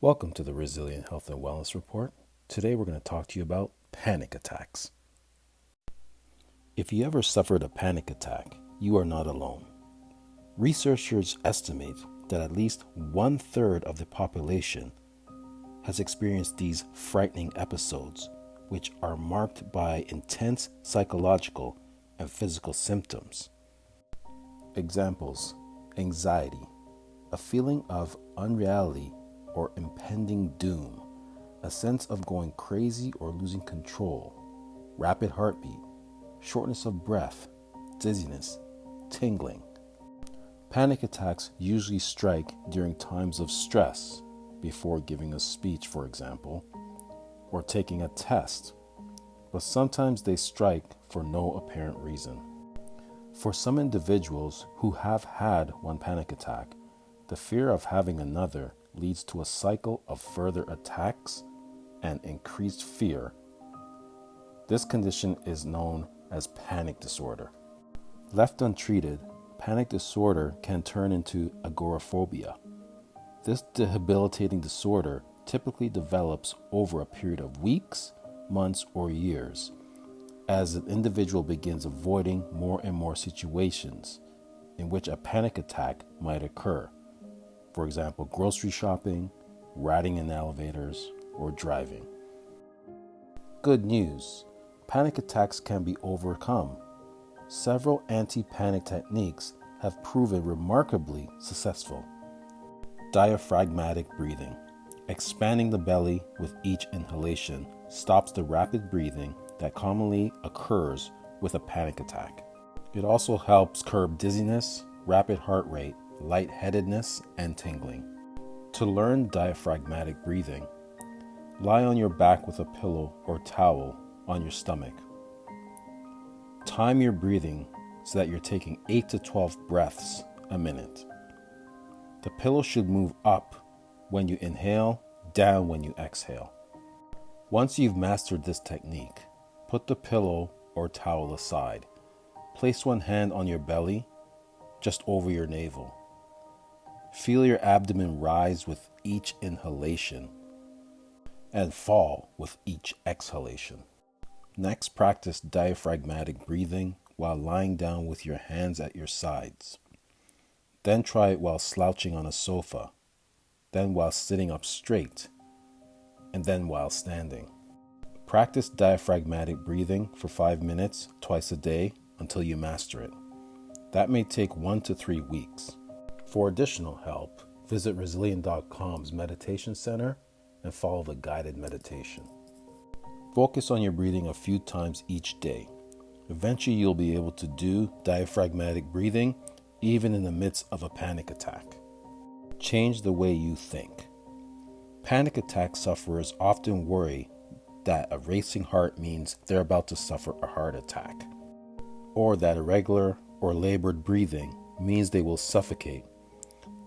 Welcome to the Resilient Health and Wellness Report. Today we're going to talk to you about panic attacks. If you ever suffered a panic attack, you are not alone. Researchers estimate that at least 1/3 of the population has experienced these frightening episodes, which are marked by intense psychological and physical symptoms. Examples: anxiety, a feeling of unreality or impending doom, a sense of going crazy or losing control, rapid heartbeat, shortness of breath, dizziness, tingling. Panic attacks usually strike during times of stress, before giving a speech, for example, or taking a test, but sometimes they strike for no apparent reason. For some individuals who have had one panic attack, the fear of having another leads to a cycle of further attacks and increased fear. This condition is known as panic disorder. Left untreated, panic disorder can turn into agoraphobia. This debilitating disorder typically develops over a period of weeks, months, or years, as an individual begins avoiding more and more situations in which a panic attack might occur. For example, grocery shopping, riding in elevators, or driving. Good news: panic attacks can be overcome. Several anti-panic techniques have proven remarkably successful. Diaphragmatic breathing. Expanding the belly with each inhalation stops the rapid breathing that commonly occurs with a panic attack. It also helps curb dizziness, rapid heart rate, lightheadedness, and tingling. To learn diaphragmatic breathing, lie on your back with a pillow or towel on your stomach. Time your breathing so that you're taking 8 to 12 breaths a minute. The pillow should move up when you inhale, down when you exhale. Once you've mastered this technique, put the pillow or towel aside. Place one hand on your belly, just over your navel. Feel your abdomen rise with each inhalation and fall with each exhalation. Next, practice diaphragmatic breathing while lying down with your hands at your sides. Then try it while slouching on a sofa, then while sitting up straight, and then while standing. Practice diaphragmatic breathing for 5 minutes twice a day until you master it. That may take 1 to 3 weeks. For additional help, visit Resilient.com's meditation center and follow the guided meditation. Focus on your breathing a few times each day. Eventually, you'll be able to do diaphragmatic breathing even in the midst of a panic attack. Change the way you think. Panic attack sufferers often worry that a racing heart means they're about to suffer a heart attack, or that irregular or labored breathing means they will suffocate.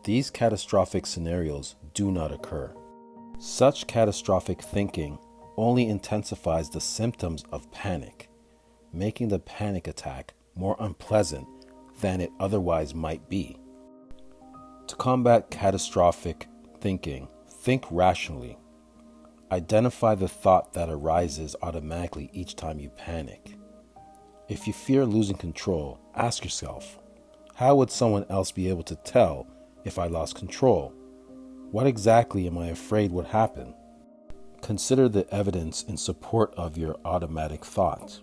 These catastrophic scenarios do not occur. Such catastrophic thinking only intensifies the symptoms of panic, making the panic attack more unpleasant than it otherwise might be. To combat catastrophic thinking, think rationally. Identify the thought that arises automatically each time you panic. If you fear losing control, ask yourself, how would someone else be able to tell if I lost control? What exactly am I afraid would happen? Consider the evidence in support of your automatic thought.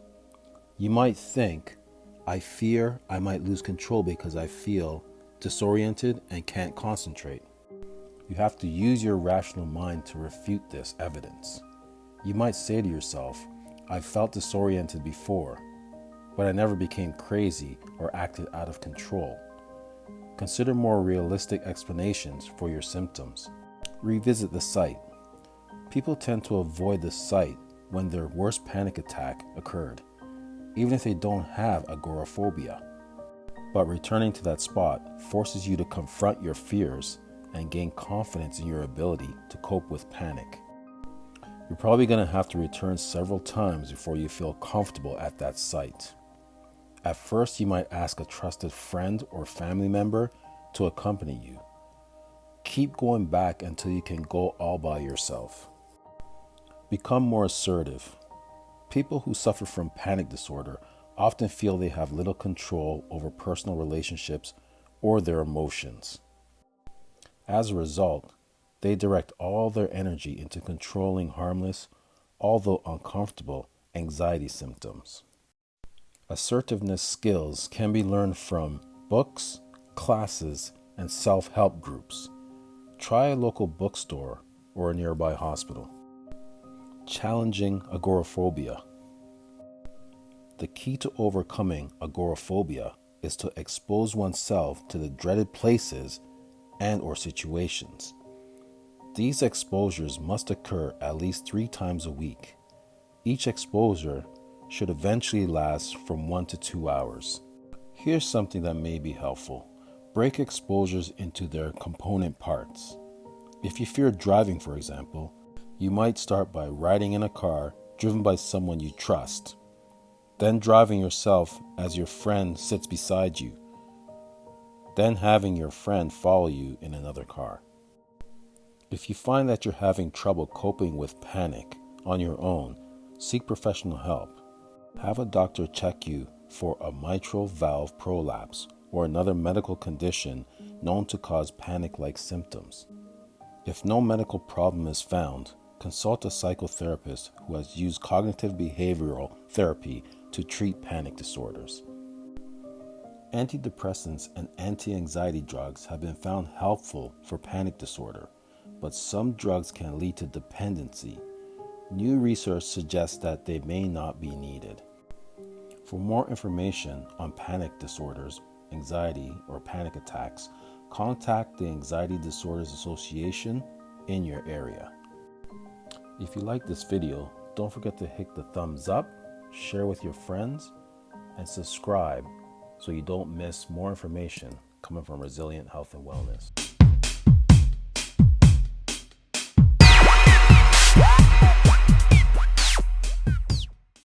You might think, I fear I might lose control because I feel disoriented and can't concentrate. You have to use your rational mind to refute this evidence. You might say to yourself, I've felt disoriented before, but I never became crazy or acted out of control. Consider more realistic explanations for your symptoms. Revisit the site. People tend to avoid the site when their worst panic attack occurred, even if they don't have agoraphobia. But returning to that spot forces you to confront your fears and gain confidence in your ability to cope with panic. You're probably going to have to return several times before you feel comfortable at that site. At first, you might ask a trusted friend or family member to accompany you. Keep going back until you can go all by yourself. Become more assertive. People who suffer from panic disorder often feel they have little control over personal relationships or their emotions. As a result, they direct all their energy into controlling harmless, although uncomfortable, anxiety symptoms. Assertiveness skills can be learned from books, classes, and self-help groups. Try a local bookstore or a nearby hospital. Challenging agoraphobia. The key to overcoming agoraphobia is to expose oneself to the dreaded places and/or situations. These exposures must occur at least 3 times a week. Each exposure should eventually last from 1 to 2 hours. Here's something that may be helpful. Break exposures into their component parts. If you fear driving, for example, you might start by riding in a car driven by someone you trust, then driving yourself as your friend sits beside you, then having your friend follow you in another car. If you find that you're having trouble coping with panic on your own, seek professional help. Have a doctor check you for a mitral valve prolapse or another medical condition known to cause panic-like symptoms. If no medical problem is found, consult a psychotherapist who has used cognitive behavioral therapy to treat panic disorders. Antidepressants and anti-anxiety drugs have been found helpful for panic disorder, but some drugs can lead to dependency. New research suggests that they may not be needed. For more information on panic disorders, anxiety, or panic attacks, contact the Anxiety Disorders Association in your area. If you like this video, don't forget to hit the thumbs up, share with your friends, and subscribe so you don't miss more information coming from Resilient Health and Wellness.